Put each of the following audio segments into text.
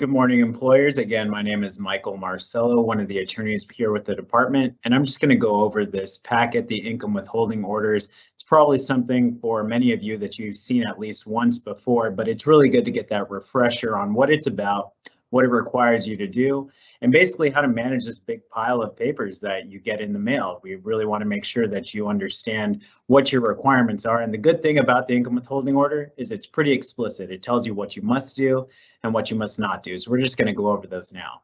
Good morning, employers. Again, my name is Michael Marcello, one of the attorneys here with the department, and I'm just going to go over this packet, the income withholding orders. It's probably something for many of you that you've seen at least once before, but it's really good to get that refresher on what it's about, what it requires you to do, and basically how to manage this big pile of papers that you get in the mail. We really want to make sure that you understand what your requirements are. And the good thing about the income withholding order is it's pretty explicit. It tells you what you must do and what you must not do. So we're just going to go over those now.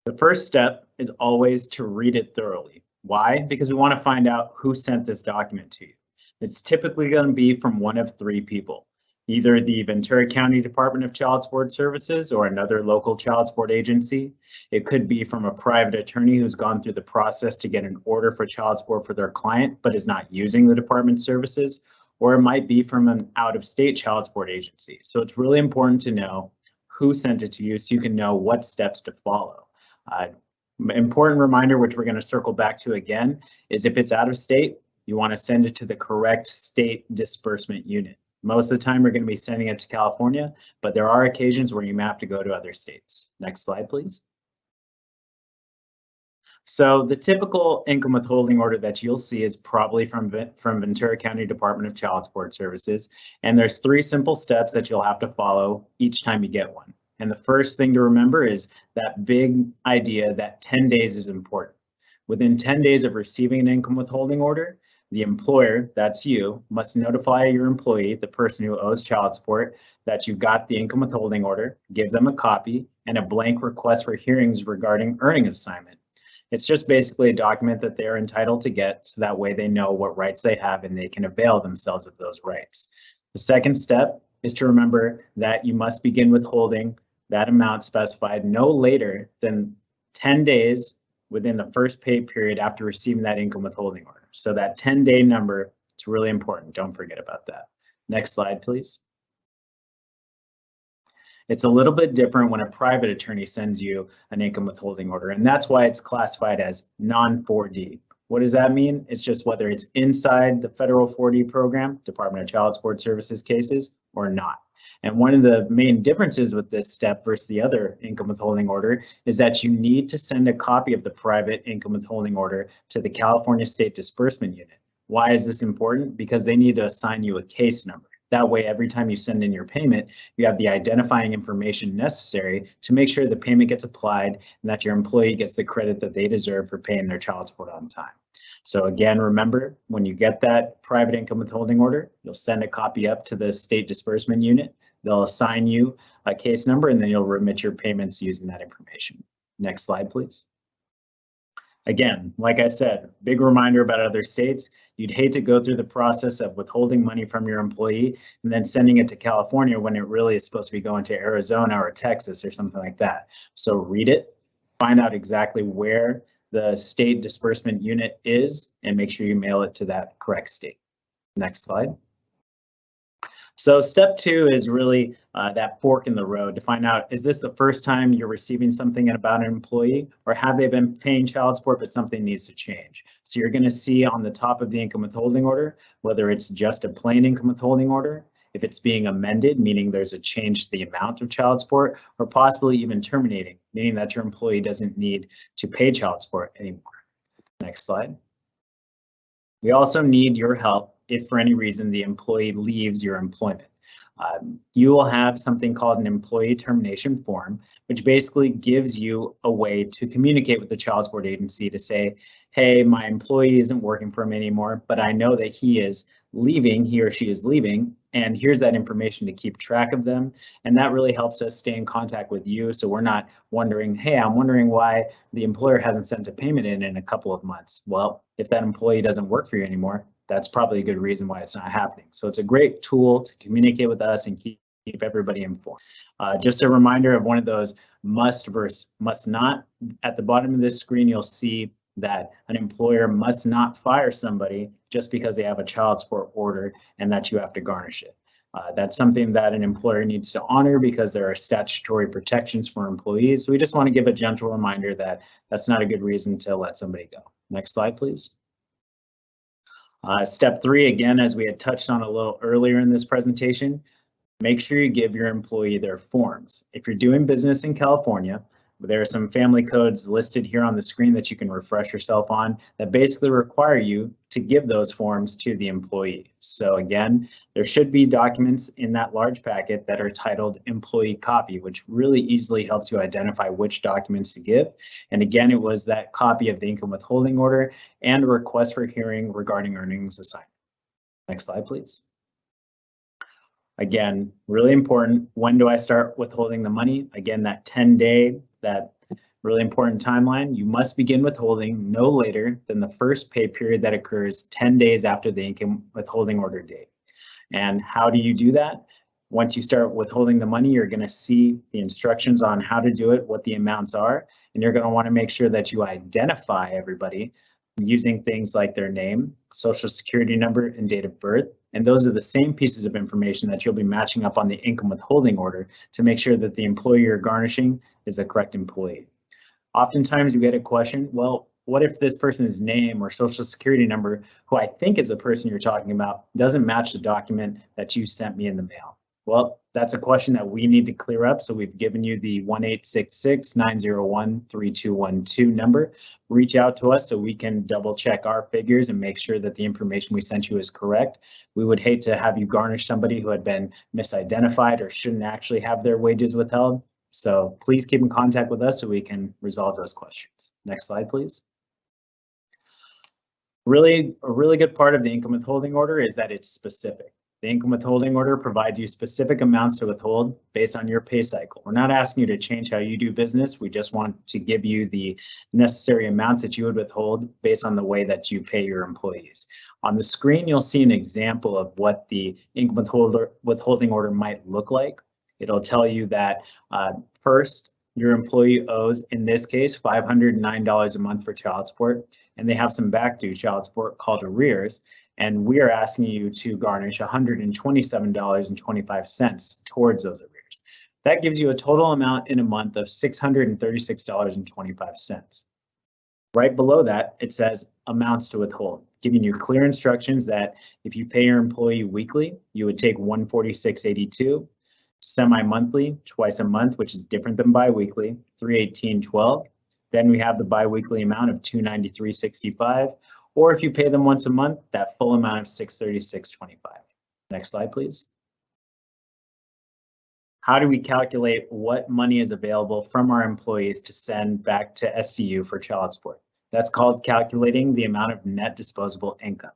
The first step is always to read it thoroughly. Why? Because we want to find out who sent this document to you. It's typically going to be from one of three people, either the Ventura County Department of Child Support Services or another local child support agency. It could be from a private attorney who's gone through the process to get an order for child support for their client, but is not using the department's services, or it might be from an out-of-state child support agency. So it's really important to know who sent it to you so you can know what steps to follow. Important reminder, which we're going to circle back to again, is if it's out of state, you want to send it to the correct state disbursement unit. Most of the time, we're going to be sending it to California, but there are occasions where you may have to go to other states. Next slide, please. So the typical income withholding order that you'll see is probably from Ventura County Department of Child Support Services. And there's three simple steps that you'll have to follow each time you get one. And the first thing to remember is that big idea that 10 days is important. Within 10 days of receiving an income withholding order, the employer, that's you, must notify your employee, the person who owes child support, that you got the income withholding order, give them a copy, and a blank request for hearings regarding earning assignment. It's just basically a document that they're entitled to get, so that way they know what rights they have and they can avail themselves of those rights. The second step is to remember that you must begin withholding that amount specified no later than 10 days within the first pay period after receiving that income withholding order. So that 10-day number, it's really important. Don't forget about that. Next slide, please. It's a little bit different when a private attorney sends you an income withholding order, and that's why it's classified as non-4D. What does that mean? It's just whether it's inside the federal 4D program, Department of Child Support Services cases, or not. And one of the main differences with this step versus the other income withholding order is that you need to send a copy of the private income withholding order to the California State Disbursement Unit. Why is this important? Because they need to assign you a case number. That way, every time you send in your payment, you have the identifying information necessary to make sure the payment gets applied and that your employee gets the credit that they deserve for paying their child support on time. So again, remember, when you get that private income withholding order, you'll send a copy up to the state disbursement unit. They'll assign you a case number and then you'll remit your payments using that information. Next slide, please. Again, like I said, big reminder about other states. You'd hate to go through the process of withholding money from your employee and then sending it to California when it really is supposed to be going to Arizona or Texas or something like that. So read it, find out exactly where the state disbursement unit is, and make sure you mail it to that correct state. Next slide. So step two is really that fork in the road to find out, is this the first time you're receiving something about an employee, or have they been paying child support but something needs to change? So you're going to see on the top of the income withholding order, whether it's just a plain income withholding order, if it's being amended, meaning there's a change to the amount of child support, or possibly even terminating, meaning that your employee doesn't need to pay child support anymore. Next slide. We also need your help if for any reason the employee leaves your employment. You will have something called an employee termination form, which basically gives you a way to communicate with the child support agency to say, hey, my employee isn't working for me anymore, but I know that he is leaving, he or she is leaving, and here's that information to keep track of them. And that really helps us stay in contact with you, so we're not wondering, hey, I'm wondering why the employer hasn't sent a payment in a couple of months. Well, if that employee doesn't work for you anymore, that's probably a good reason why it's not happening. So it's a great tool to communicate with us and keep everybody informed. Just a reminder of one of those must versus must not. At the bottom of this screen, you'll see that an employer must not fire somebody just because they have a child support order and that you have to garnish it. That's something that an employer needs to honor because there are statutory protections for employees. So we just want to give a gentle reminder that that's not a good reason to let somebody go. Next slide, please. Step three, again, as we had touched on a little earlier in this presentation, make sure you give your employee their forms. If you're doing business in California, there are some family codes listed here on the screen that you can refresh yourself on that basically require you to give those forms to the employee. So again, there should be documents in that large packet that are titled employee copy, which really easily helps you identify which documents to give. And again, it was that copy of the income withholding order and a request for hearing regarding earnings assignment. Next slide, please. Again, really important. When do I start withholding the money? Again, that 10-day, that really important timeline. You must begin withholding no later than the first pay period that occurs 10 days after the income withholding order date. And how do you do that? Once you start withholding the money, you're going to see the instructions on how to do it, what the amounts are, and you're going to want to make sure that you identify everybody using things like their name, social security number, and date of birth. And those are the same pieces of information that you'll be matching up on the income withholding order to make sure that the employee you're garnishing is the correct employee. Oftentimes you get a question, well, what if this person's name or social security number, who I think is the person you're talking about, doesn't match the document that you sent me in the mail? Well, that's a question that we need to clear up. So we've given you the 1-866-901-3212 number. Reach out to us so we can double check our figures and make sure that the information we sent you is correct. We would hate to have you garnish somebody who had been misidentified or shouldn't actually have their wages withheld. So please keep in contact with us so we can resolve those questions. Next slide, please. A really good part of the income withholding order is that it's specific. The income withholding order provides you specific amounts to withhold based on your pay cycle. We're not asking you to change how you do business. We just want to give you the necessary amounts that you would withhold based on the way that you pay your employees. On the screen, you'll see an example of what the income withholding order might look like. It'll tell you that first, your employee owes, in this case, $509 a month for child support, and they have some back due child support called arrears. And we are asking you to garnish $127.25 towards those arrears. That gives you a total amount in a month of $636.25. Right below that, it says amounts to withhold, giving you clear instructions that if you pay your employee weekly, you would take $146.82, semi-monthly, twice a month, which is different than biweekly, $318.12. Then we have the biweekly amount of $293.65. Or if you pay them once a month, that full amount of $636.25. Next slide, please. How do we calculate what money is available from our employees to send back to SDU for child support? That's called calculating the amount of net disposable income.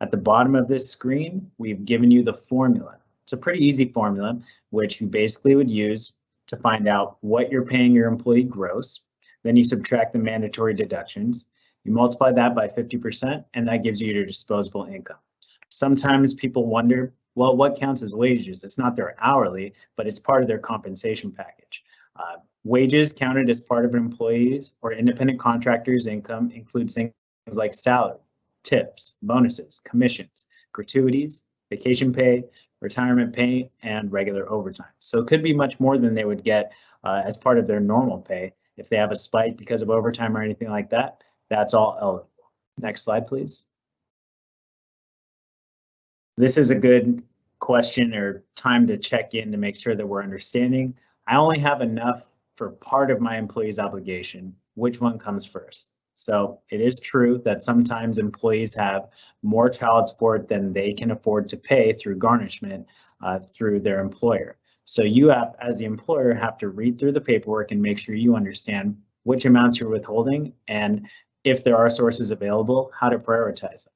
At the bottom of this screen, we've given you the formula. It's a pretty easy formula, which you basically would use to find out what you're paying your employee gross. Then you subtract the mandatory deductions. You multiply that by 50%, and that gives you your disposable income. Sometimes people wonder, well, what counts as wages? It's not their hourly, but it's part of their compensation package. Wages counted as part of an employee's or independent contractor's income includes things like salary, tips, bonuses, commissions, gratuities, vacation pay, retirement pay, and regular overtime. So it could be much more than they would get as part of their normal pay. If they have a spike because of overtime or anything like that, that's all eligible. Next slide, please. This is a good question or time to check in to make sure that we're understanding. I only have enough for part of my employee's obligation. Which one comes first? So it is true that sometimes employees have more child support than they can afford to pay through garnishment through their employer. So you have, as the employer, have to read through the paperwork and make sure you understand which amounts you're withholding and if there are sources available, how to prioritize them.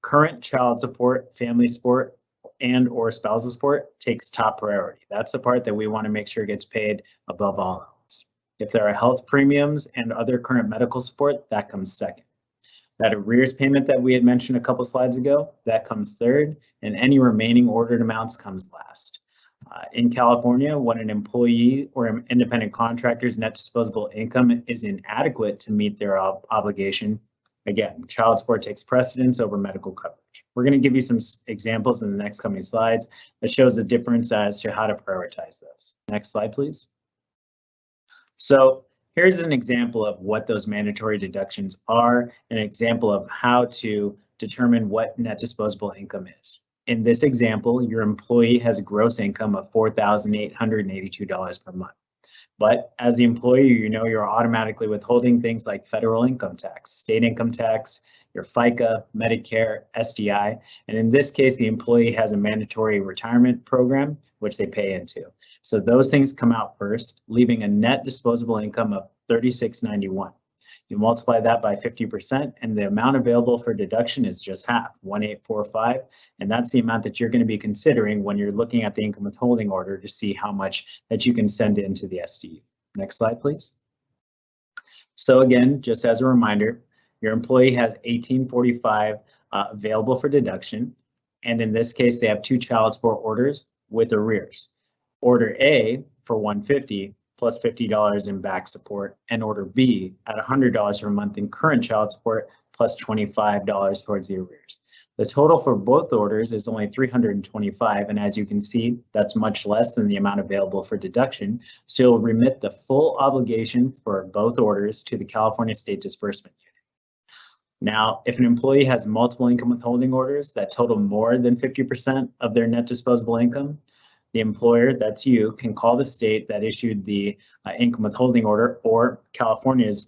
Current child support, family support, and or spousal support takes top priority. That's the part that we want to make sure gets paid above all else. If there are health premiums and other current medical support, that comes second. That arrears payment that we had mentioned a couple slides ago, that comes third, and any remaining ordered amounts comes last. In California, when an employee or an independent contractor's net disposable income is inadequate to meet their obligation, again, child support takes precedence over medical coverage. We're going to give you some examples in the next coming slides that shows the difference as to how to prioritize those. Next slide, please. So here's an example of what those mandatory deductions are, an example of how to determine what net disposable income is. In this example, your employee has a gross income of $4,882 per month. But as the employer, you know you're automatically withholding things like federal income tax, state income tax, your FICA, Medicare, SDI, and in this case, the employee has a mandatory retirement program, which they pay into. So those things come out first, leaving a net disposable income of $36.91. You multiply that by 50%, and the amount available for deduction is just half, 1,845, and that's the amount that you're going to be considering when you're looking at the income withholding order to see how much that you can send into the SDU. Next slide, please. So again, just as a reminder, your employee has 1,845 available for deduction, and in this case, they have 2 child support orders with arrears. Order A for $150 plus $50 in back support, and order B at $100 per month in current child support plus $25 towards the arrears. The total for both orders is only $325, and as you can see, that's much less than the amount available for deduction, so you'll remit the full obligation for both orders to the California State Disbursement Unit. Now, if an employee has multiple income withholding orders that total more than 50% of their net disposable income, the employer, that's you, can call the state that issued the income withholding order or California's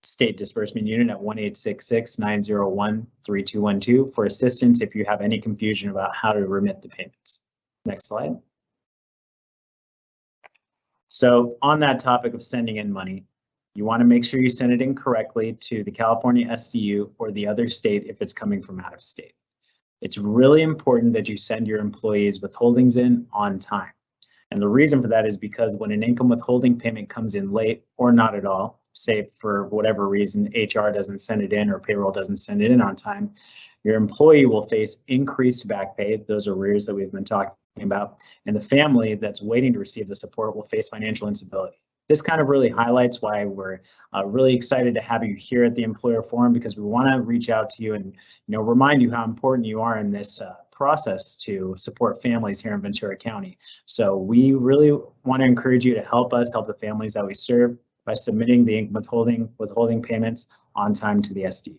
State Disbursement Unit at 1-866-901-3212 for assistance if you have any confusion about how to remit the payments. Next slide. So on that topic of sending in money, you want to make sure you send it in correctly to the California SDU or the other state if it's coming from out of state. It's really important that you send your employees withholdings in on time. And the reason for that is because when an income withholding payment comes in late or not at all, say for whatever reason, HR doesn't send it in or payroll doesn't send it in on time, your employee will face increased back pay, those arrears that we've been talking about, and the family that's waiting to receive the support will face financial instability. This kind of really highlights why we're really excited to have you here at the Employer Forum, because we want to reach out to you and remind you how important you are in this process to support families here in Ventura County. So we really want to encourage you to help us help the families that we serve by submitting the income withholding payments on time to the SDU.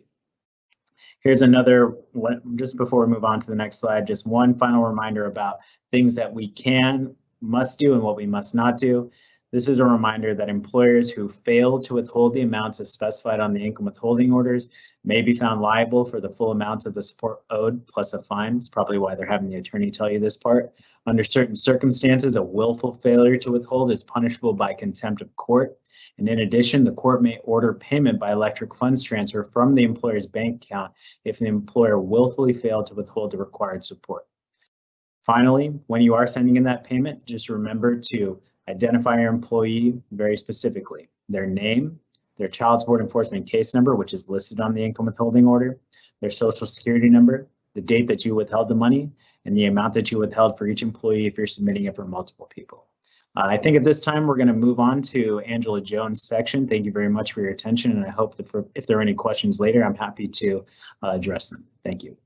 Here's another one, just before we move on to the next slide, just one final reminder about things that we must do and what we must not do. This is a reminder that employers who fail to withhold the amounts as specified on the income withholding orders may be found liable for the full amounts of the support owed plus a fine. It's probably why they're having the attorney tell you this part. Under certain circumstances, a willful failure to withhold is punishable by contempt of court. And in addition, the court may order payment by electric funds transfer from the employer's bank account if the employer willfully failed to withhold the required support. Finally, when you are sending in that payment, just remember to identify your employee very specifically, their name, their child support enforcement case number, which is listed on the income withholding order, their social security number, the date that you withheld the money, and the amount that you withheld for each employee if you're submitting it for multiple people. I think at this time we're going to move on to Angela Jones' section. Thank you very much for your attention, and I hope that if there are any questions later, I'm happy to address them. Thank you.